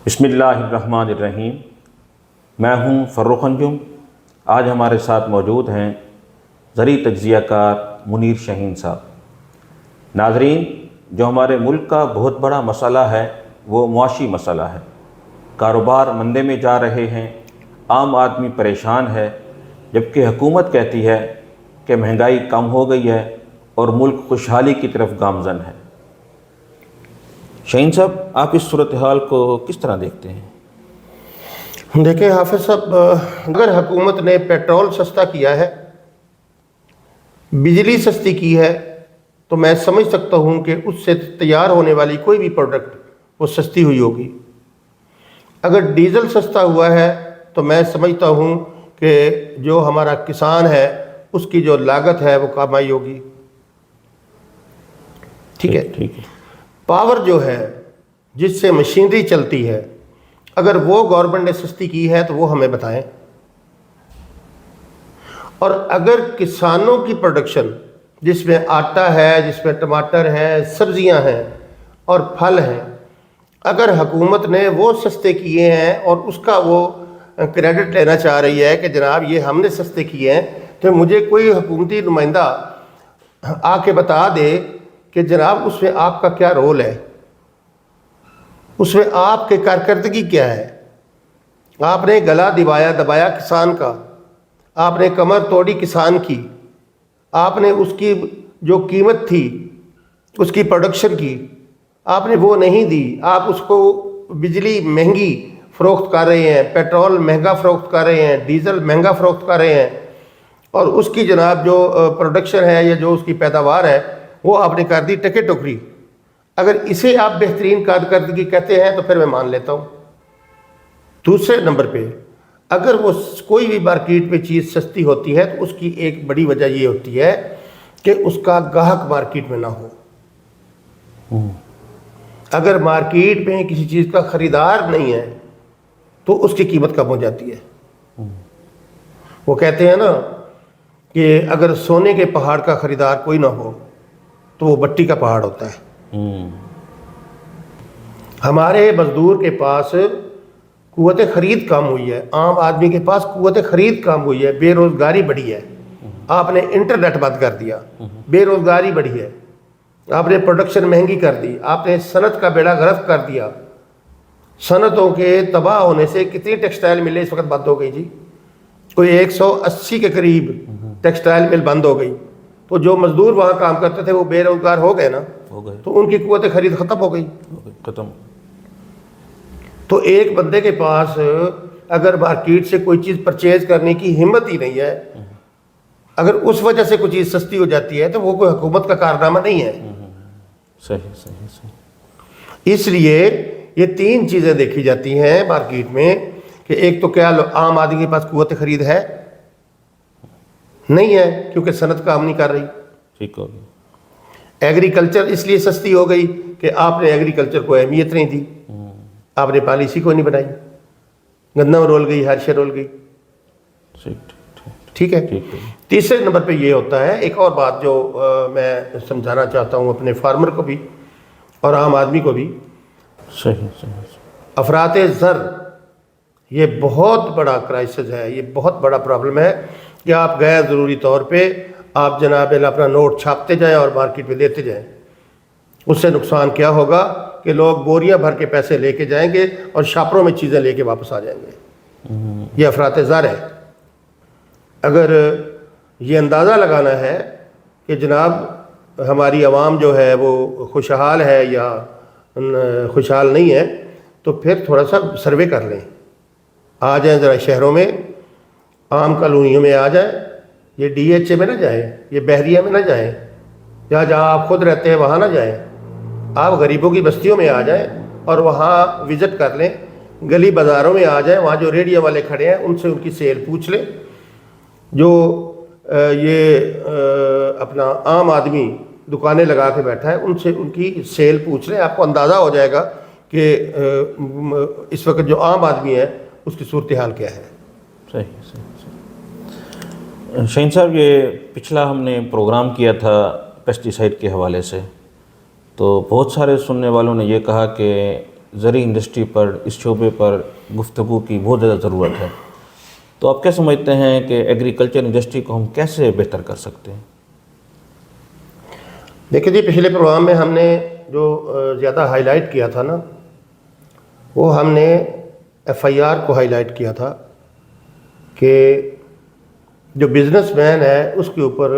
بسم اللہ الرحمن الرحیم۔ میں ہوں فروخ انجم۔ آج ہمارے ساتھ موجود ہیں زرعی تجزیہ کار منیر شاہین صاحب۔ ناظرین، جو ہمارے ملک کا بہت بڑا مسئلہ ہے وہ معاشی مسئلہ ہے۔ کاروبار مندے میں جا رہے ہیں، عام آدمی پریشان ہے، جبکہ حکومت کہتی ہے کہ مہنگائی کم ہو گئی ہے اور ملک خوشحالی کی طرف گامزن ہے۔ شاہین صاحب، آپ اس صورتحال کو کس طرح دیکھتے ہیں؟ دیکھیں حافظ صاحب، اگر حکومت نے پیٹرول سستا کیا ہے، بجلی سستی کی ہے، تو میں سمجھ سکتا ہوں کہ اس سے تیار ہونے والی کوئی بھی پروڈکٹ وہ سستی ہوئی ہوگی۔ اگر ڈیزل سستا ہوا ہے تو میں سمجھتا ہوں کہ جو ہمارا کسان ہے اس کی جو لاگت ہے وہ کم آئی ہوگی۔ ٹھیک ہے۔ پاور جو ہے جس سے مشینری چلتی ہے، اگر وہ گورنمنٹ نے سستی کی ہے تو وہ ہمیں بتائیں۔ اور اگر کسانوں کی پروڈکشن جس میں آٹا ہے، جس میں ٹماٹر ہے، سبزیاں ہیں اور پھل ہیں، اگر حکومت نے وہ سستے کیے ہیں اور اس کا وہ کریڈٹ لینا چاہ رہی ہے کہ جناب یہ ہم نے سستے کیے ہیں، تو مجھے کوئی حکومتی نمائندہ آ کے بتا دے کہ جناب اس میں آپ کا کیا رول ہے، اس میں آپ کی کارکردگی کیا ہے۔ آپ نے گلا دبایا کسان کا، آپ نے کمر توڑی کسان کی، آپ نے اس کی جو قیمت تھی اس کی پروڈکشن کی آپ نے وہ نہیں دی۔ آپ اس کو بجلی مہنگی فروخت کر رہے ہیں، پیٹرول مہنگا فروخت کر رہے ہیں، ڈیزل مہنگا فروخت کر رہے ہیں، اور اس کی جناب جو پروڈکشن ہے یا جو اس کی پیداوار ہے وہ آپ نے کر دی ٹکے ٹوکری۔ اگر اسے آپ بہترین کارکردگی کہتے ہیں تو پھر میں مان لیتا ہوں۔ دوسرے نمبر پہ، اگر وہ کوئی بھی مارکیٹ میں چیز سستی ہوتی ہے تو اس کی ایک بڑی وجہ یہ ہوتی ہے کہ اس کا گاہک مارکیٹ میں نہ ہو۔ اگر مارکیٹ میں کسی چیز کا خریدار نہیں ہے تو اس کی قیمت کم ہو جاتی ہے۔ وہ کہتے ہیں نا کہ اگر سونے کے پہاڑ کا خریدار کوئی نہ ہو تو وہ مٹی کا پہاڑ ہوتا ہے۔ ہمارے مزدور کے پاس قوت خرید کم ہوئی ہے، عام آدمی کے پاس قوت خرید کم ہوئی ہے، بے روزگاری بڑھی ہے۔ آپ نے انٹرنیٹ بند کر دیا، بے روزگاری بڑھی ہے۔ آپ نے پروڈکشن مہنگی کر دی، آپ نے صنعت کا بیڑا غرق کر دیا۔ صنعتوں کے تباہ ہونے سے کتنی ٹیکسٹائل ملیں اس وقت بند ہو گئی جی؟ کوئی 180 کے قریب ٹیکسٹائل مل بند ہو گئی۔ تو جو مزدور وہاں کام کرتے تھے وہ بے روزگار ہو گئے نا، تو ان کی قوت خرید ختم ہو گئی۔ تو ایک بندے کے پاس اگر مارکیٹ سے کوئی چیز پرچیز کرنے کی ہمت ہی نہیں ہے، اگر اس وجہ سے کوئی چیز سستی ہو جاتی ہے تو وہ کوئی حکومت کا کارنامہ نہیں ہے۔ صحیح۔ اس لیے یہ تین چیزیں دیکھی جاتی ہیں مارکیٹ میں کہ ایک تو کیا عام آدمی کے پاس قوت خرید ہے؟ نہیں ہے، کیونکہ صنعت کام نہیں کر رہی۔ ٹھیک ہو گیا۔ ایگریکلچر اس لیے سستی ہو گئی کہ آپ نے ایگریکلچر کو اہمیت نہیں دی، آپ نے پالیسی کو نہیں بنائی، گندم رول گئی، ہر شے رول گئی۔ ٹھیک ہے۔ تیسرے نمبر پہ یہ ہوتا ہے، ایک اور بات جو میں سمجھانا چاہتا ہوں اپنے فارمر کو بھی اور عام آدمی کو بھی۔ صحیح۔ افراط زر یہ بہت بڑا کرائسس ہے، یہ بہت بڑا پرابلم ہے کہ آپ غیر ضروری طور پہ آپ جناب اپنا نوٹ چھاپتے جائیں اور مارکیٹ میں دیتے جائیں۔ اس سے نقصان کیا ہوگا کہ لوگ بوریاں بھر کے پیسے لے کے جائیں گے اور شاپروں میں چیزیں لے کے واپس آ جائیں گے۔ یہ افراط زر ہے۔ اگر یہ اندازہ لگانا ہے کہ جناب ہماری عوام جو ہے وہ خوشحال ہے یا خوشحال نہیں ہے، تو پھر تھوڑا سا سروے کر لیں، آ جائیں ذرا شہروں میں، عام کالونیوں میں آ جائیں، یہ ڈی ایچ اے میں نہ جائیں، یہ بحریہ میں نہ جائیں، یا جہاں آپ خود رہتے ہیں وہاں نہ جائیں، آپ غریبوں کی بستیوں میں آ جائیں اور وہاں وزٹ کر لیں، گلی بازاروں میں آ جائیں، وہاں جو ریڈیو والے کھڑے ہیں ان سے ان کی سیل پوچھ لیں، جو یہ اپنا عام آدمی دکانیں لگا کے بیٹھا ہے ان سے ان کی سیل پوچھ لیں، آپ کو اندازہ ہو جائے گا کہ اس وقت جو عام آدمی ہے اس کی صورتحال کیا ہے۔ صحیح۔ شاہین صاحب، یہ پچھلا ہم نے پروگرام کیا تھا پیسٹی سائڈ کے حوالے سے، تو بہت سارے سننے والوں نے یہ کہا کہ زرعی انڈسٹری پر، اس شعبے پر گفتگو کی بہت زیادہ ضرورت ہے، تو آپ کیا سمجھتے ہیں کہ ایگریکلچر انڈسٹری کو ہم کیسے بہتر کر سکتے ہیں؟ دیکھیں جی، پچھلے پروگرام میں ہم نے جو زیادہ ہائی لائٹ کیا تھا نا، وہ ہم نے FIR کو ہائی لائٹ کیا تھا کہ جو بزنس مین ہے اس کے اوپر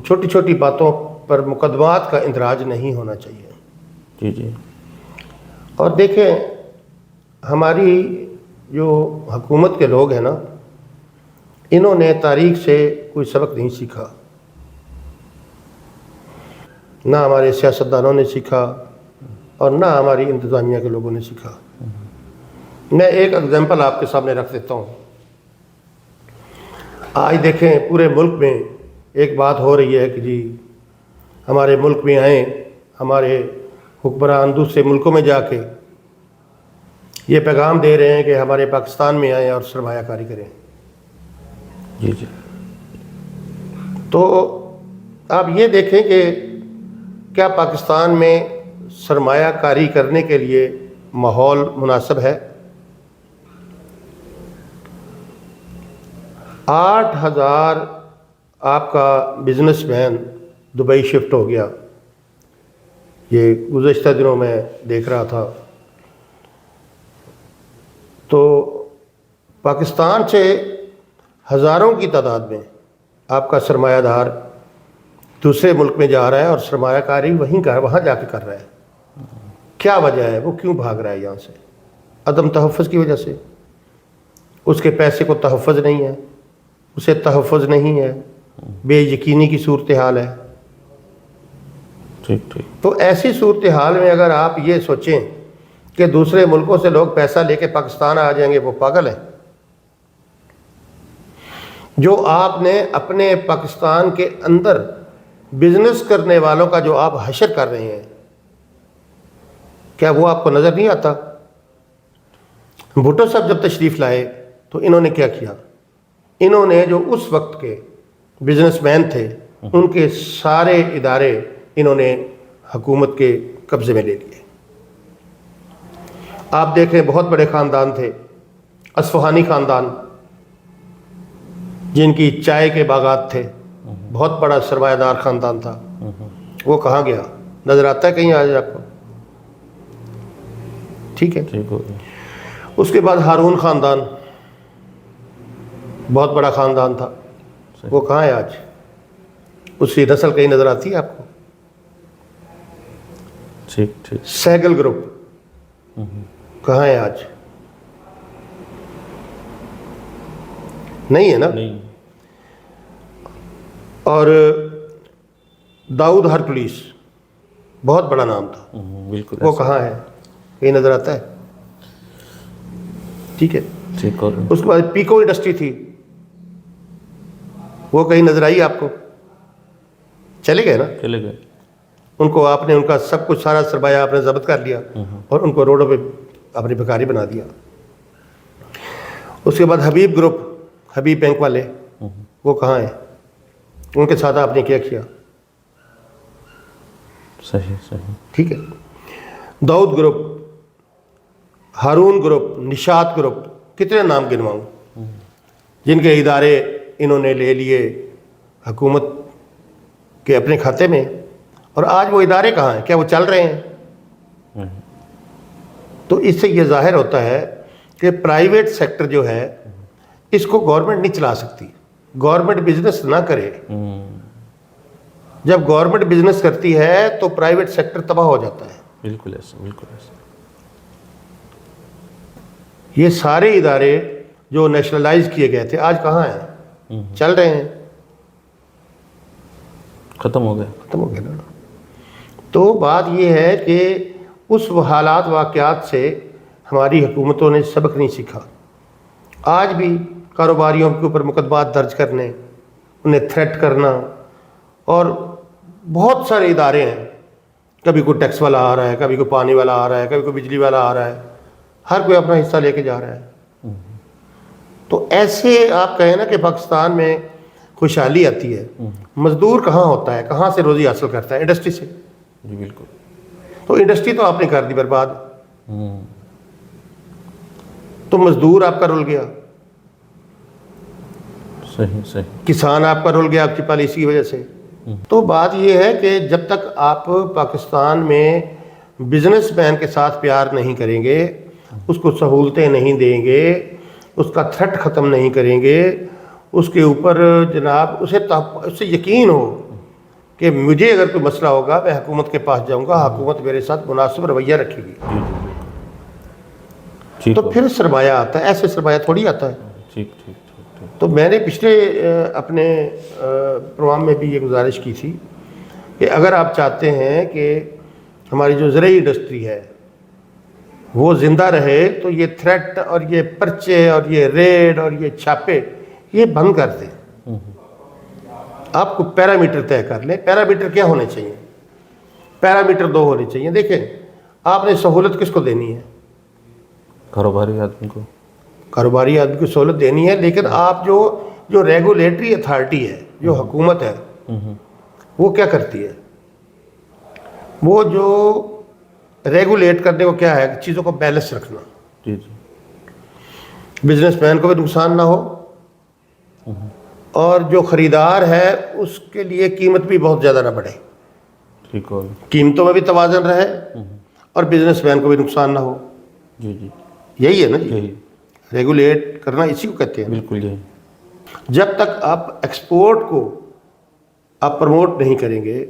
چھوٹی چھوٹی باتوں پر مقدمات کا اندراج نہیں ہونا چاہیے۔ جی جی۔ اور دیکھیں، ہماری جو حکومت کے لوگ ہیں نا، انہوں نے تاریخ سے کوئی سبق نہیں سیکھا، نہ ہمارے سیاستدانوں نے سیکھا اور نہ ہماری انتظامیہ کے لوگوں نے سیکھا۔ میں ایک اگزامپل آپ کے سامنے رکھ دیتا ہوں۔ آج دیکھیں پورے ملک میں ایک بات ہو رہی ہے کہ جی ہمارے ملک میں آئیں، ہمارے حکمران دوسرے ملکوں میں جا کے یہ پیغام دے رہے ہیں کہ ہمارے پاکستان میں آئیں اور سرمایہ کاری کریں۔ جی جی۔ تو آپ یہ دیکھیں کہ کیا پاکستان میں سرمایہ کاری کرنے کے لیے ماحول مناسب ہے؟ 8,000 آپ کا بزنس مین دبئی شفٹ ہو گیا، یہ گزشتہ دنوں میں دیکھ رہا تھا۔ تو پاکستان سے ہزاروں کی تعداد میں آپ کا سرمایہ دار دوسرے ملک میں جا رہا ہے اور سرمایہ کاری وہاں جا کے کر رہا ہے۔ کیا وجہ ہے؟ وہ کیوں بھاگ رہا ہے یہاں سے؟ عدم تحفظ کی وجہ سے۔ اس کے پیسے کو تحفظ نہیں ہے، اسے تحفظ نہیں ہے، بے یقینی کی صورتحال ہے۔ ٹھیک ٹھیک۔ تو ایسی صورتحال میں اگر آپ یہ سوچیں کہ دوسرے ملکوں سے لوگ پیسہ لے کے پاکستان آ جائیں گے، وہ پاگل ہیں۔ جو آپ نے اپنے پاکستان کے اندر بزنس کرنے والوں کا جو آپ حشر کر رہے ہیں، کیا وہ آپ کو نظر نہیں آتا؟ بھٹو صاحب جب تشریف لائے تو انہوں نے کیا کیا؟ انہوں نے جو اس وقت کے بزنس مین تھے ان کے سارے ادارے انہوں نے حکومت کے قبضے میں لے لیے۔ آپ دیکھیں بہت بڑے خاندان تھے، اصفہانی خاندان، جن کی چائے کے باغات تھے، بہت بڑا سرمایہ دار خاندان تھا۔ وہ کہاں گیا؟ نظر آتا ہے کہیں آج آپ کو؟ ٹھیک ہے۔ ٹھیک ہو گیا۔ اس کے بعد ہارون خاندان، بہت بڑا خاندان تھا، وہ کہاں ہے آج؟ اس کی نسل کہیں نظر آتی ہے آپ کو؟ ٹھیک ٹھیک۔ سہگل گروپ کہاں ہے آج؟ نہیں ہے نا؟ نہیں۔ اور داؤد ہرکلیس، بہت بڑا نام تھا، بالکل۔ وہ کہاں ہے؟ کہیں نظر آتا ہے؟ ٹھیک ہے۔ ٹھیک ہو گیا۔ اس کے بعد پیکو انڈسٹری تھی، وہ کہیں نظر آئی آپ کو؟ چلے گئے نا؟ چلے گئے۔ ان کو آپ نے ان کا سب کچھ سارا سرمایہ آپ نے ضبط کر لیا اور ان کو روڈوں پہ اپنی بھکاری بنا دیا۔ اس کے بعد حبیب گروپ، حبیب بینک والے، وہ کہاں ہیں؟ ان کے ساتھ آپ نے کیا کیا؟ صحیح صحیح۔ ٹھیک ہے۔ داؤد گروپ، ہارون گروپ، نشاط گروپ، کتنے نام گنواؤں جن کے ادارے انہوں نے لے لیے حکومت کے اپنے کھاتے میں، اور آج وہ ادارے کہاں ہیں؟ کیا وہ چل رہے ہیں؟ تو اس سے یہ ظاہر ہوتا ہے کہ پرائیویٹ سیکٹر جو ہے اس کو گورنمنٹ نہیں چلا سکتی۔ گورنمنٹ بزنس نہ کرے۔ جب گورنمنٹ بزنس کرتی ہے تو پرائیویٹ سیکٹر تباہ ہو جاتا ہے۔ بالکل ایسا، بالکل ایسا۔ یہ سارے ادارے جو نیشنلائز کیے گئے تھے آج کہاں ہیں؟ چل رہے ہیں؟ ختم ہو گئے۔ ختم ہو گیا نا۔ تو بات یہ ہے کہ اس حالات واقعات سے ہماری حکومتوں نے سبق نہیں سیکھا۔ آج بھی کاروباریوں کے اوپر مقدمات درج کرنے، انہیں تھریٹ کرنا، اور بہت سارے ادارے ہیں، کبھی کوئی ٹیکس والا آ رہا ہے، کبھی کوئی پانی والا آ رہا ہے، کبھی کوئی بجلی والا آ رہا ہے، ہر کوئی اپنا حصہ لے کے جا رہا ہے۔ تو ایسے آپ کہیں نا کہ پاکستان میں خوشحالی آتی ہے، مزدور کہاں ہوتا ہے؟ کہاں سے روزی حاصل کرتا ہے؟ انڈسٹری سے۔ جی بالکل۔ تو انڈسٹری تو آپ نے کر دی برباد۔ تو مزدور آپ کا رول گیا، صحیح صحیح، کسان آپ کا رول گیا آپ کی پالیسی کی وجہ سے۔ تو بات یہ ہے کہ جب تک آپ پاکستان میں بزنس مین کے ساتھ پیار نہیں کریں گے، اس کو سہولتیں نہیں دیں گے، اس کا تھرٹ ختم نہیں کریں گے، اس کے اوپر جناب اسے یقین ہو کہ مجھے اگر کوئی مسئلہ ہوگا میں حکومت کے پاس جاؤں گا، حکومت میرے ساتھ مناسب رویہ رکھے گی، ٹھیک تو پھر سرمایہ آتا ہے، ایسے سرمایہ تھوڑی آتا ہے۔ ٹھیک ٹھیک ٹھیک، تو میں نے پچھلے اپنے پروگرام میں بھی یہ گزارش کی تھی کہ اگر آپ چاہتے ہیں کہ ہماری جو زرعی انڈسٹری ہے وہ زندہ رہے تو یہ تھریٹ اور یہ پرچے اور یہ ریڈ اور یہ چھاپے یہ بند کر دیں۔ آپ کو پیرامیٹر طے کر لیں۔ پیرامیٹر کیا ہونے چاہیے؟ پیرامیٹر 2 ہونے چاہیے۔ دیکھیں، آپ نے سہولت کس کو دینی ہے؟ کاروباری آدمی کو، کاروباری آدمی کو سہولت دینی ہے، لیکن آپ جو ریگولیٹری اتھارٹی ہے، جو حکومت ہے، وہ کیا کرتی ہے؟ وہ جو ریگولیٹ کرنے کو کیا ہے؟ چیزوں کو بیلنس رکھنا، جی جی، بزنس مین کو بھی نقصان نہ ہو اور جو خریدار ہے اس کے لیے قیمت بھی بہت زیادہ نہ بڑھے، ٹھیک ہو، قیمتوں میں بھی توازن رہے اور بزنس مین کو بھی نقصان نہ ہو۔ جی جی، یہی ہے نا جی، یہی، ریگولیٹ کرنا اسی کو کہتے ہیں۔ بالکل یہی، جب تک آپ ایکسپورٹ کو آپ پروموٹ نہیں کریں گے،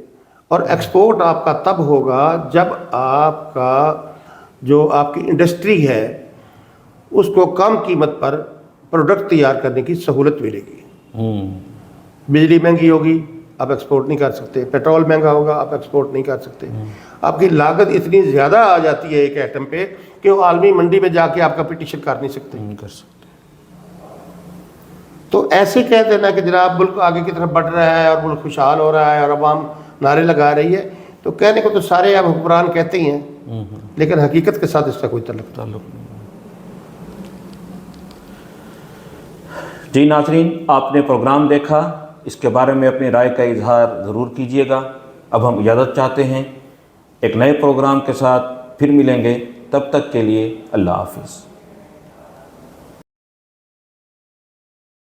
اور ایکسپورٹ آپ کا تب ہوگا جب آپ کا جو آپ کی انڈسٹری ہے اس کو کم قیمت پر پروڈکٹ تیار کرنے کی سہولت ملے گی۔ بجلی مہنگی ہوگی، آپ ایکسپورٹ نہیں کر سکتے، پیٹرول مہنگا ہوگا، آپ ایکسپورٹ نہیں کر سکتے، آپ کی لاگت اتنی زیادہ آ جاتی ہے ایک ایٹم پہ کہ وہ عالمی منڈی میں جا کے آپ کمپٹیشن کر نہیں سکتے۔ نہیں کر سکتے۔ تو ایسے کہہ دینا کہ جناب ملک آگے کی طرف بڑھ رہا ہے اور ملک خوشحال ہو رہا ہے اور عوام نعرے لگا رہی ہے، تو کہنے کو تو سارے اب حکمران کہتے ہی ہیں، لیکن حقیقت کے ساتھ اس کا کوئی تعلق تعلق نہیں۔ جی ناظرین، آپ نے پروگرام دیکھا، اس کے بارے میں اپنی رائے کا اظہار ضرور کیجیے گا۔ اب ہم اجازت چاہتے ہیں، ایک نئے پروگرام کے ساتھ پھر ملیں گے، تب تک کے لیے اللہ حافظ۔